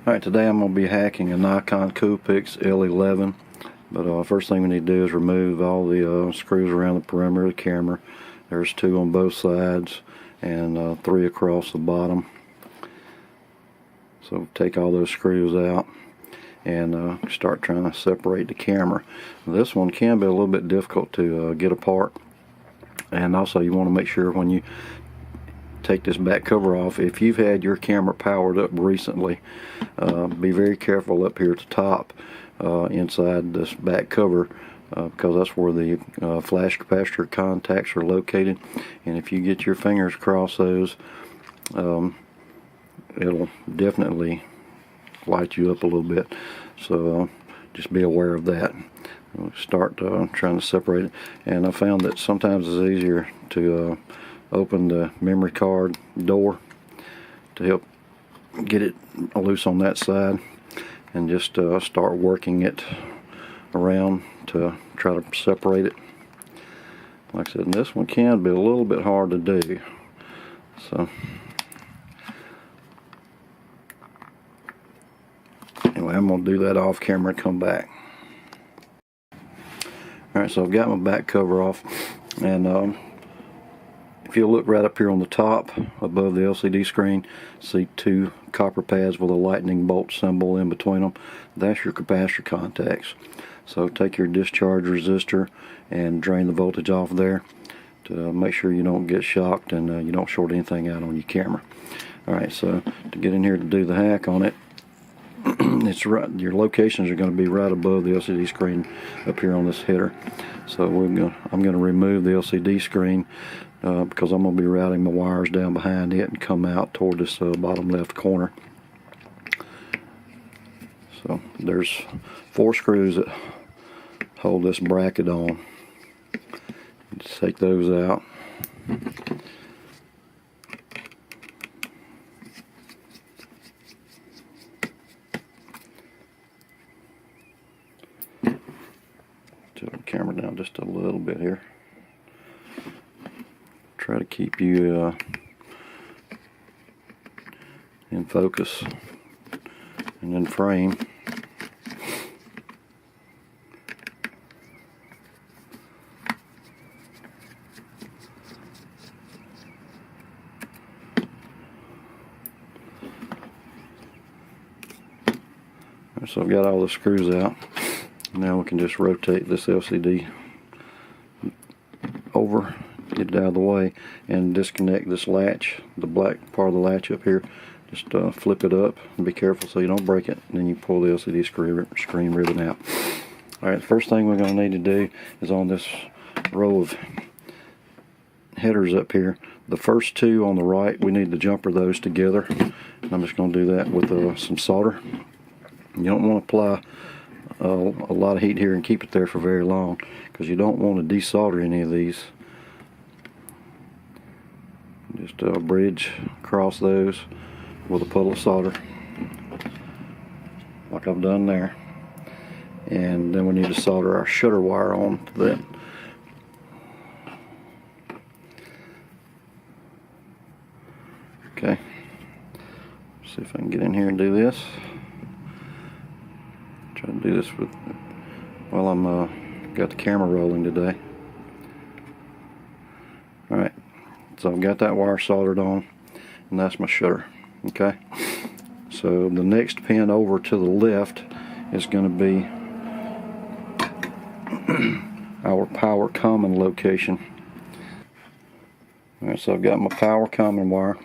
Alright, today I'm going to be hacking a Nikon Coolpix L11, but first thing we need to do is remove all the screws around the perimeter of the camera. There's 2 on both sides and 3 across the bottom. So take all those screws out and start trying to separate the camera. This one can be a little bit difficult to get apart, and also you want to make sure when you take this back cover off, if you've had your camera powered up recently, be very careful up here at the top inside this back cover, because that's where the flash capacitor contacts are located, and if you get your fingers across those, it'll definitely light you up a little bit. So just be aware of that. We'll start trying to separate it, and I found that sometimes it's easier to open the memory card door to help get it loose on that side, and just start working it around to try to separate it. Like I said, this one can be a little bit hard to do. So anyway, I'm going to do that off camera and come back. Alright, so I've got my back cover off, and if you look right up here on the top above the LCD screen, see 2 copper pads with a lightning bolt symbol in between them. That's your capacitor contacts. So take your discharge resistor and drain the voltage off there to make sure you don't get shocked and you don't short anything out on your camera. Alright, so to get in here to do the hack on it, it's right, your locations are going to be right above the LCD screen up here on this header. So I'm going to remove the LCD screen because I'm going to be routing my wires down behind it and come out toward this bottom left corner. So there's 4 screws that hold this bracket on. Just take those out. Tilt the camera down just a little bit here. Try to keep you in focus and in frame. So I've got all the screws out. Now we can just rotate this LCD over, get it out of the way, and disconnect this latch, the black part of the latch up here. Just flip it up and be careful so you don't break it, and then you pull the LCD screen ribbon out. Alright, the first thing we're going to need to do is on this row of headers up here, the first 2 on the right, we need to jumper those together. And I'm just going to do that with some solder. You don't want to apply a lot of heat here and keep it there for very long, because you don't want to desolder any of these. Just bridge across those with a puddle of solder, like I've done there. And then we need to solder our shutter wire on to that. Okay, see if I can get in here and do this. Try to do this while I'm got the camera rolling today. Alright, so I've got that wire soldered on, and that's my shutter. Okay, so the next pin over to the left is going to be our power common location. Alright, so I've got my power common wire.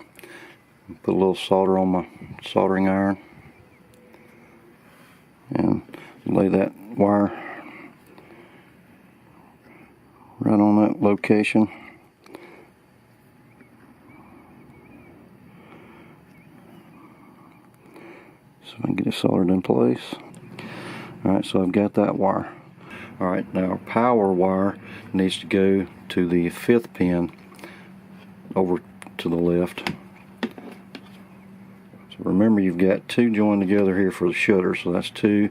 Put a little solder on my soldering iron and lay that wire right on that location. So I can get it soldered in place. Alright, so I've got that wire. Alright, now our power wire needs to go to the 5th pin over to the left. So remember, you've got 2 joined together here for the shutter, so that's 2.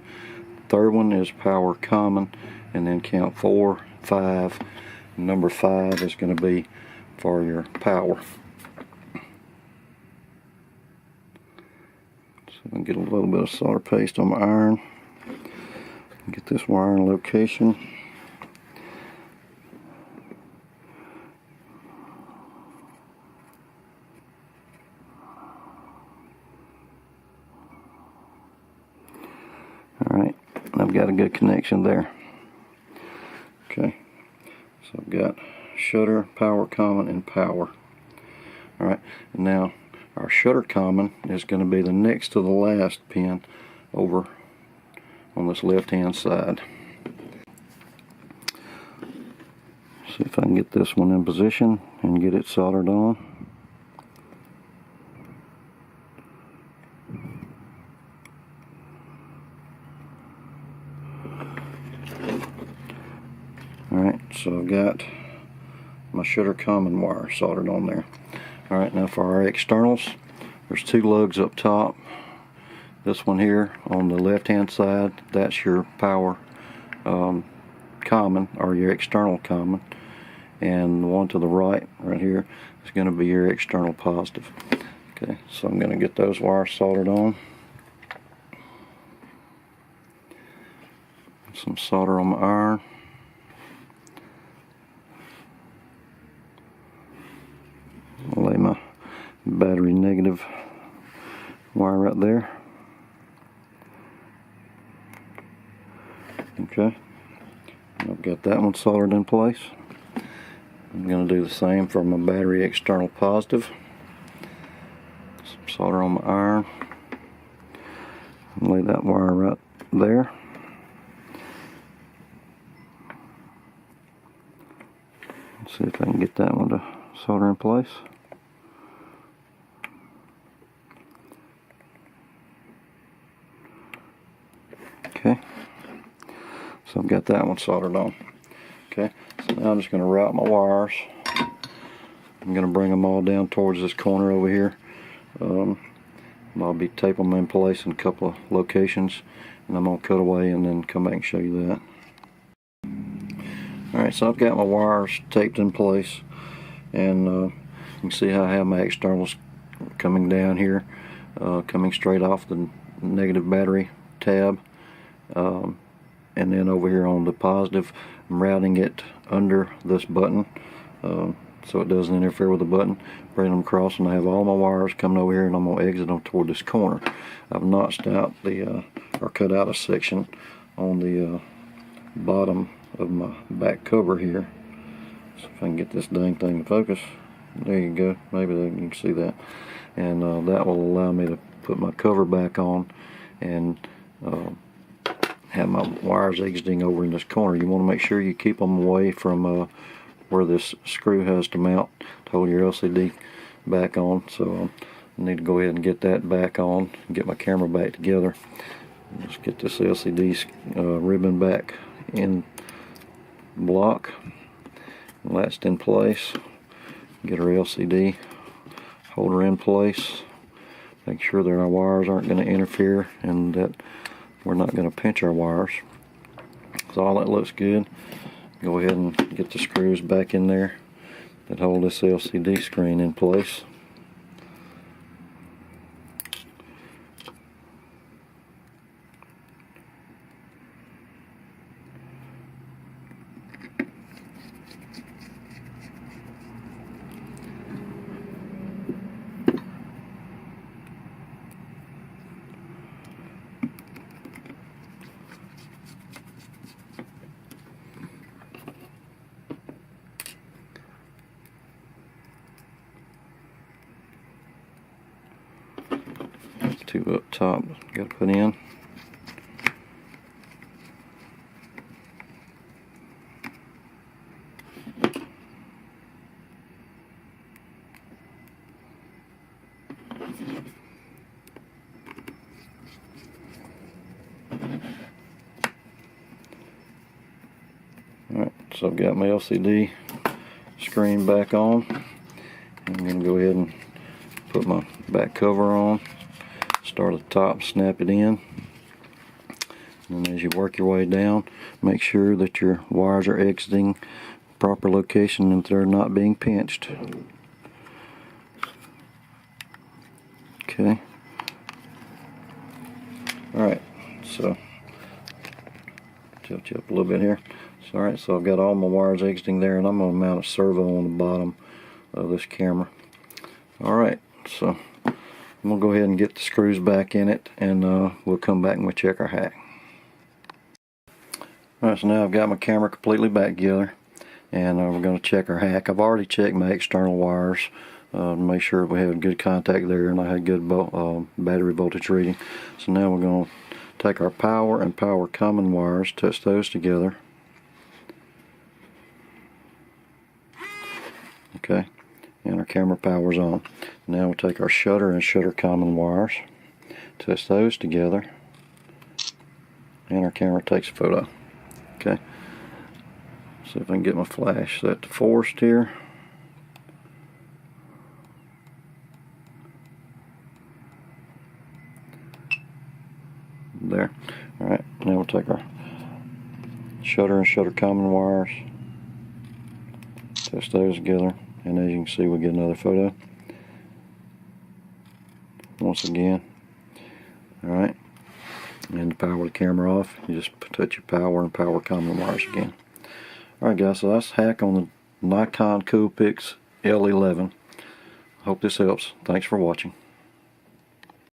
Third one is power common, and then count 4, 5. Number 5 is going to be for your power. I'm going to get a little bit of solder paste on my iron. Get this wire in location. Alright, I've got a good connection there. Okay, so I've got shutter, power common, and power. Alright, and now our shutter common is going to be the next to the last pin over on this left hand side. See if I can get this one in position and get it soldered on. Alright, so I've got my shutter common wire soldered on there. Alright, now for our externals, there's two lugs up top. This one here on the left hand side, that's your power common, or your external common, and the one to the right here is going to be your external positive. Okay, so I'm going to get those wires soldered on. Some solder on my iron. I'll lay my battery negative wire right there. Okay, I've got that one soldered in place. I'm going to do the same for my battery external positive. Some solder on my iron. Lay that wire right there. Let's see if I can get that one to solder in place. Okay, so I've got that one soldered on. Okay, so now I'm just going to route my wires. I'm going to bring them all down towards this corner over here. I'll be taping them in place in a couple of locations, and I'm going to cut away and then come back and show you that. Alright, so I've got my wires taped in place, and you can see how I have my externals coming down here, coming straight off the negative battery tab, and then over here on the positive, I'm routing it under this button so it doesn't interfere with the button. Bring them across, and I have all my wires coming over here, and I'm going to exit them toward this corner. I've notched out the or cut out a section on the bottom of my back cover here. So if I can get this dang thing to focus, there you go, maybe you can see that, and that will allow me to put my cover back on and have my wires exiting over in this corner. You want to make sure you keep them away from where this screw has to mount to hold your LCD back on. So I need to go ahead and get that back on and get my camera back together. Just get this LCD ribbon back in block, latched in place. Get our LCD holder in place. Make sure that our wires aren't going to interfere and that we're not going to pinch our wires. So all that looks good. Go ahead and get the screws back in there that hold this LCD screen in place. Two up top, got to put in. Alright, so I've got my LCD screen back on. I'm going to go ahead and put my back cover on. Start at the top, snap it in, and as you work your way down, make sure that your wires are exiting proper location and they're not being pinched. Okay, Alright, so tilt you up a little bit here. So, alright, so I've got all my wires exiting there, and I'm going to mount a servo on the bottom of this camera. Alright, so I'm going to go ahead and get the screws back in it, and we'll come back and we'll check our hack. Alright, so now I've got my camera completely back together, and we're going to check our hack. I've already checked my external wires to make sure we had good contact there, and I had good battery voltage reading. So now we're going to take our power and power common wires, touch those together. Okay, and our camera power's on. Now we'll take our shutter and shutter common wires, touch those together, and our camera takes a photo. Okay, see if I can get my flash set to forced here. There. Alright, now we'll take our shutter and shutter common wires, touch those together, and as you can see we get another photo. Once again. Alright, and to power the camera off, you just touch your power and power common wires again. Alright guys, so that's hack on the Nikon Coolpix L11. Hope this helps. Thanks for watching.